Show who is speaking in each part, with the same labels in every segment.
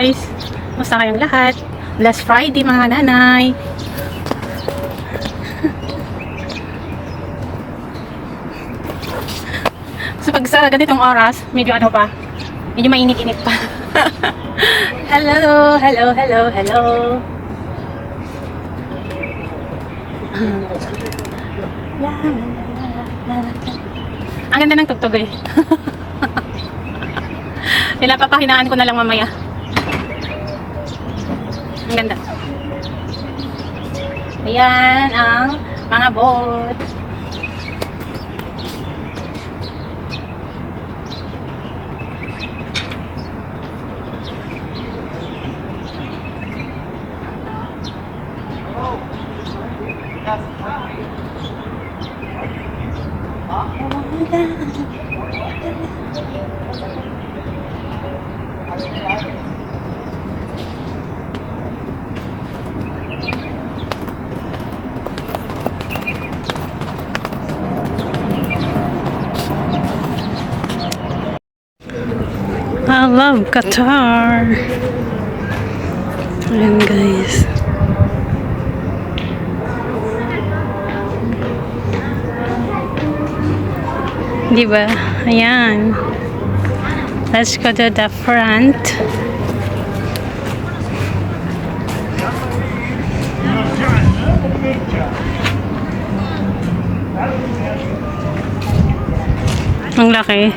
Speaker 1: guys! Kumusta kayong lahat? Last Friday mga nanay! So pag sa ganitong oras, medyo ano pa, medyo mainit-init pa. Hello! Hello! Hello! Hello! Ang ganda ng tugtog eh. Papahinaan ko na lang mamaya. Ang ganda. Ayan ang mga boat. I love Qatar. Ayan guys. Diba? Ayan. Let's go to the front. Ang laki.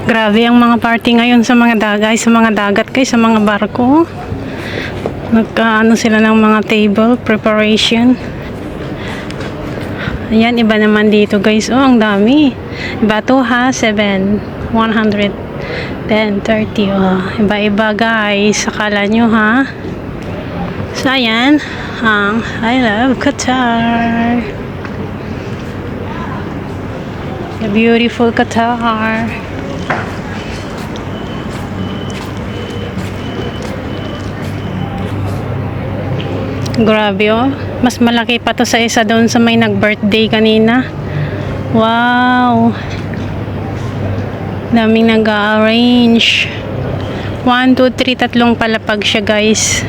Speaker 1: Grabe ang mga party ngayon sa mga dagat, guys, sa mga barko. Nagkaano sila ng mga table preparation. Ayan, iba naman dito guys. Oh, ang dami. Iba to ha, 7, 100, 10, 30. Oh, iba-iba guys. Akala nyo ha. So, ayan. Ang I love Qatar. The beautiful Qatar. Grabe oh. Mas malaki pa to sa isa doon sa may nag-birthday kanina. Wow. Daming nag-arrange. 1, 2, 3, tatlong palapag siya guys.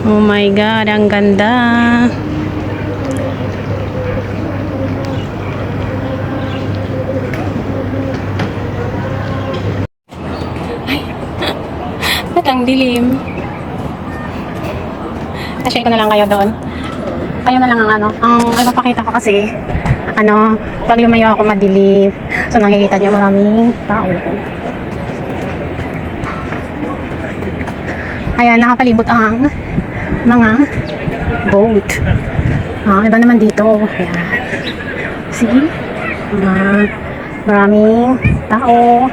Speaker 1: Oh my God, ang ganda. Ang dilim. Share ko na lang kayo doon. Kayo na lang ang ano. Ang ipapakita ko kasi ano, pag lumayo ako madilim. So nakikita niyo maraming tao. Ayan, nakapalibot ang mga boat. Iba naman dito. Ayan. See? Maraming tao.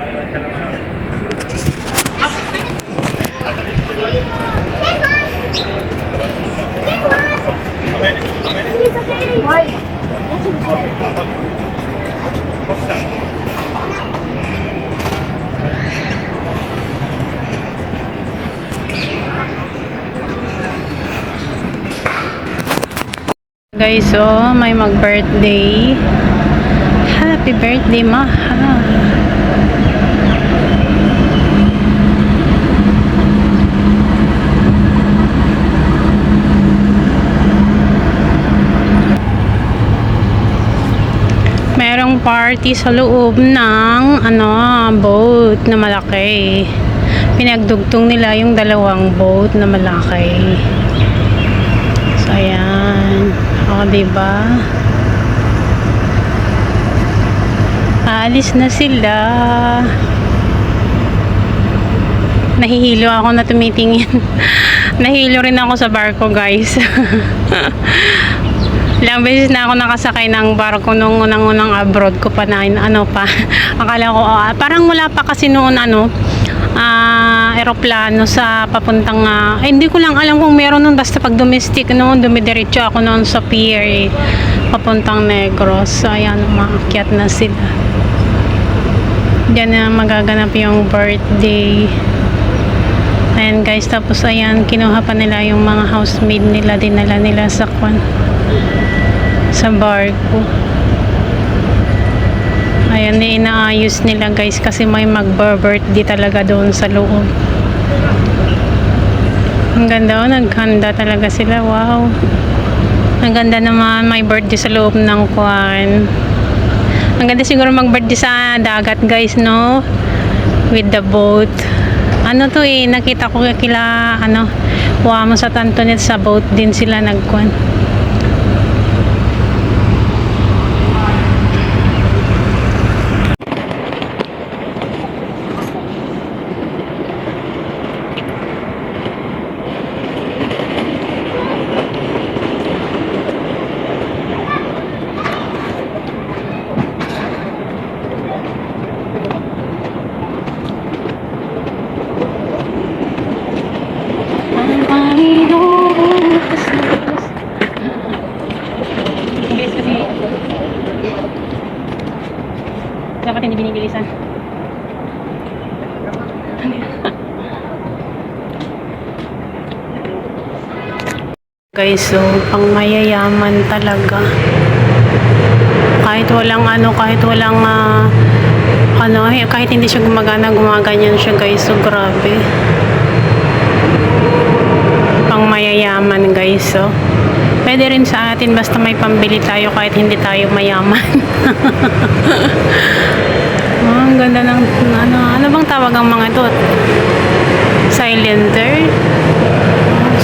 Speaker 1: Guys, so may mag-birthday. Happy birthday, Maha. Merong party sa loob ng boat na malaki. Pinagdugtong nila yung dalawang boat na malaki. So ayan. Diba? Alis na sila. Nahihilo ako na tumitingin. Nahihilo rin ako sa barko guys. Ilang beses na ako nakasakay ng barko nung unang abroad ko pa na akala ko parang wala pa kasi noon eroplano sa papuntang hindi ko lang alam kung meron nun, basta pag domestic noon dumidiretso ako noon sa pier papuntang Negros. So ayan, maakyat na sila. Diyan na magaganap yung birthday. Ayan guys, tapos ayan, kinuha pa nila yung mga housemaid nila, dinala nila sa barko. Ayan, inaayos nila guys kasi may mag-birthday talaga doon sa loob. Ang ganda, oh, naghanda talaga sila. Wow. Ang ganda naman, may birthday sa loob ng kwan. Ang ganda siguro mag-birthday sa dagat guys, no? With the boat. Ano to eh, nakita ko kila, ano, mo sa Tantonet sa boat din sila nagkwan. Dapat hindi binibilisan. Guys, so pang mayayaman talaga. Kahit walang kahit hindi siya gumaganyan siya guys. So grabe. Pang mayayaman guys, so pwede rin sa atin basta may pambili tayo kahit hindi tayo mayaman. Oh, ang ganda ng ano bang tawag ang mga ito? Cylinder.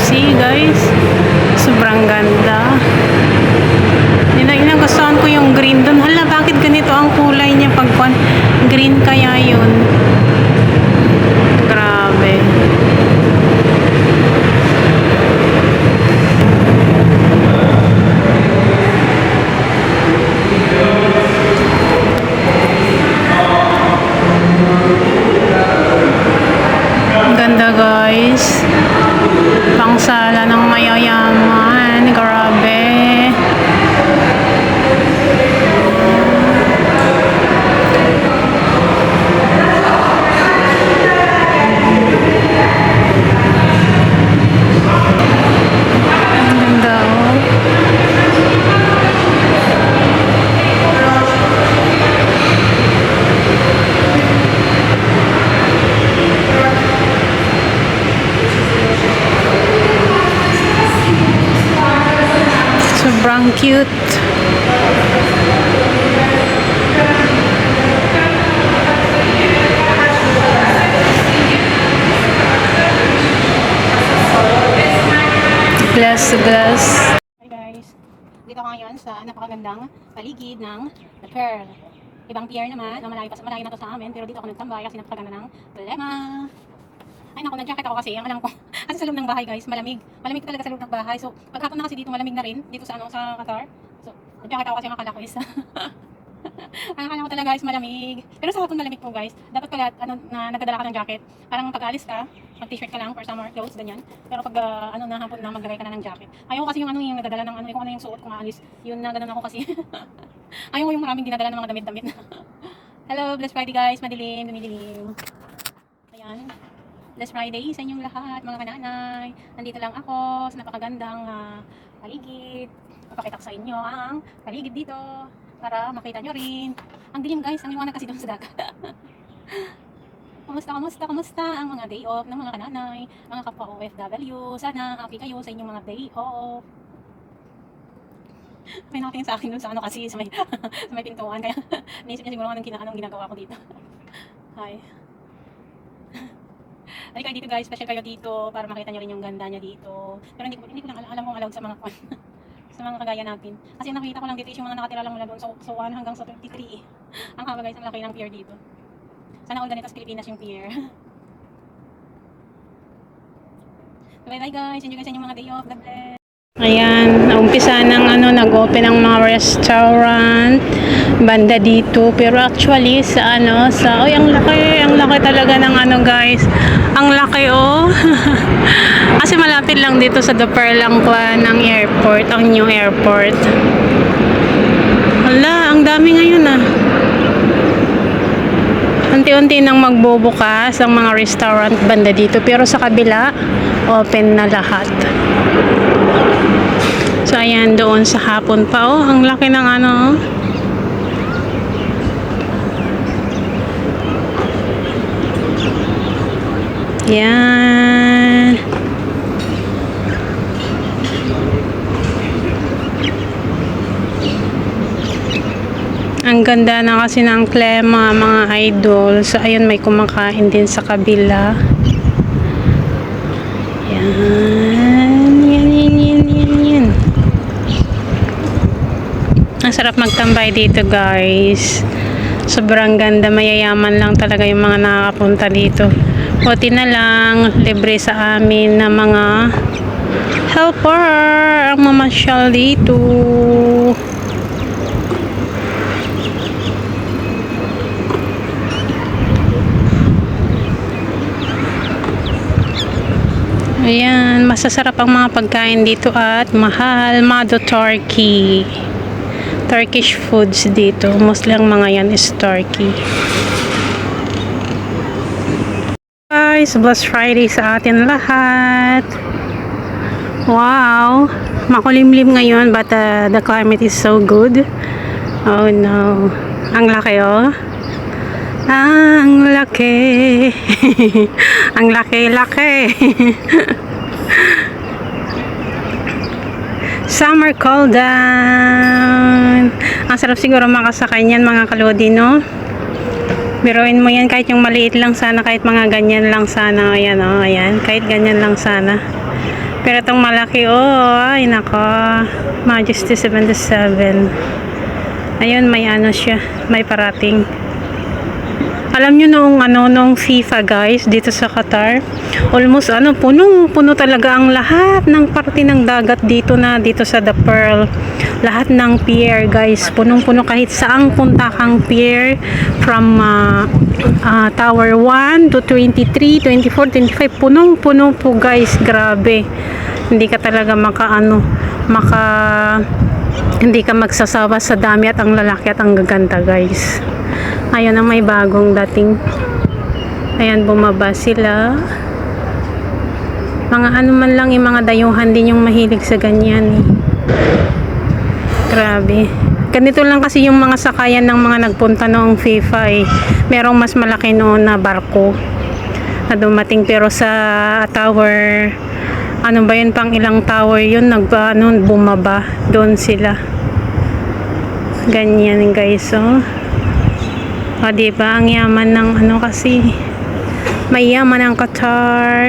Speaker 1: See guys, sobrang ganda. Gustuhan ko yung green doon. Hala, bakit ganito ang kulay niya pag green kaya yun? Grabe. Ganda guys, pangsala ng mayayaman, grabe. Ang ganda oh. Sobrang cute. Glass to glass. Hi guys, dito ako ngayon sa napakagandang paligid ng The Pearl. Ibang pier naman, malayo na to sa amin, pero dito ako nagtambay kasi napakaganda ng problema. Ay naku, nag-jacket ako kasi, ang alam ko, kasi sa loob ng bahay guys, malamig talaga sa loob ng bahay. So, paghapon na kasi dito, malamig na rin, dito sa Qatar. So, nag-jacket ako kasi ang akala ko is, ang akala ko talaga guys, malamig. Pero sa hapon malamig po guys, dapat pala, na nagdadala ka ng jacket, parang pag-alis ka, mag-t-shirt ka lang for summer clothes, ganyan. Pero pag, na hapon na, maglagay ka na ng jacket. Ayaw kasi yung yung nagdadala ng kung ano yung suot kung aalis, yun na ganun ako kasi. Ayaw ko yung maraming dinadala ng mga damit-damit. Hello, blessed Friday guys, madilim, dumidilim. Ayan. Blessed Friday sa inyong lahat, mga kananay. Nandito lang ako sa napakagandang paligid. Papakita ko sa inyo ang paligid dito para makita nyo rin. Ang dilim guys, ang liwanag kasi doon sa dagat. Kamusta ang mga day off ng mga kananay, mga kapwa OFW. Sana happy kayo sa inyong mga day off. May nakatingin sa akin doon sa kasi sa may, sa may pintuan. Kaya naisip niya siguro anong ginagawa ko dito. Hi. Halika dito guys, special kayo dito para makita nyo rin yung ganda niya dito. Pero hindi ko lang alam kung allowed sa mga sa mga kagaya natin. Kasi nakita ko lang dito yung mga nakatira lang mula doon sa 1 hanggang sa 23. Ang haba guys, ang laki ng pier dito. Sana all ganito sa Pilipinas yung pier. Bye bye guys, enjoy guys sa inyong mga day off. God bless. Ayan, umpisa ng nag-open ang mga restaurant banda dito, pero actually sa ang laki talaga ng guys. Ang laki oh. Kasi malapit lang dito sa The Pearl ng airport, ang new airport. Hala, ang dami ngayon ah. Unti-unti nang magbubukas ang mga restaurant banda dito, pero sa kabila open na lahat. So ayan, doon sa hapon pa oh, ang laki ng Yan. Ang ganda na kasi ng klema, mga idol. So, ayun, may kumakain din sa kabila. Yan. Yan. Ang sarap magtambay dito, guys. Sobrang ganda. Mayayaman lang talaga yung mga nakakapunta dito. Buti na lang, libre sa amin na mga helper ang mamasyal dito. Ayan, masasarap ang mga pagkain dito at mahal. Mado Turkey. Turkish foods dito. Mostly ang mga yan is Turkey. Guys, Blessed Friday sa atin lahat. Wow, makulimlim ngayon but the climate is so good. Oh no, ang laki oh. Ang laki. Ang laki-laki. Summer cool down. Ang sarap siguro makasakay niyan, mga kalodi, no? Biruin mo yan, kahit yung maliit lang sana, kahit mga ganyan lang sana. Ayan, oh, ayan. Kahit ganyan lang sana. Pero itong malaki, oh, ay nako. Majesty 77. Ayun, may ano siya, may parating. Alam nyo noong FIFA, guys, dito sa Qatar, almost puno talaga ang lahat ng parte ng dagat dito sa The Pearl. Lahat ng pier, guys, punong-puno kahit saang punta kang pier from Tower 1 to 23, 24, 25, punong-puno po, guys, grabe. Hindi ka talaga hindi ka magsasawa sa dami at ang lalaki at ang gaganda, guys. Ayan ang may bagong dating. Ayan, bumaba sila. Mga ano man lang, yung mga dayuhan din yung mahilig sa ganyan. Grabe. Ganito lang kasi yung mga sakayan ng mga nagpunta noong FIFA eh. Merong mas malaki noon na barko na dumating, pero sa tower, ano ba yun, pang ilang tower yun, bumaba. Doon sila. Ganyan, guys, oh. O, diba? Ang yaman ng kasi. May yaman ang Qatar.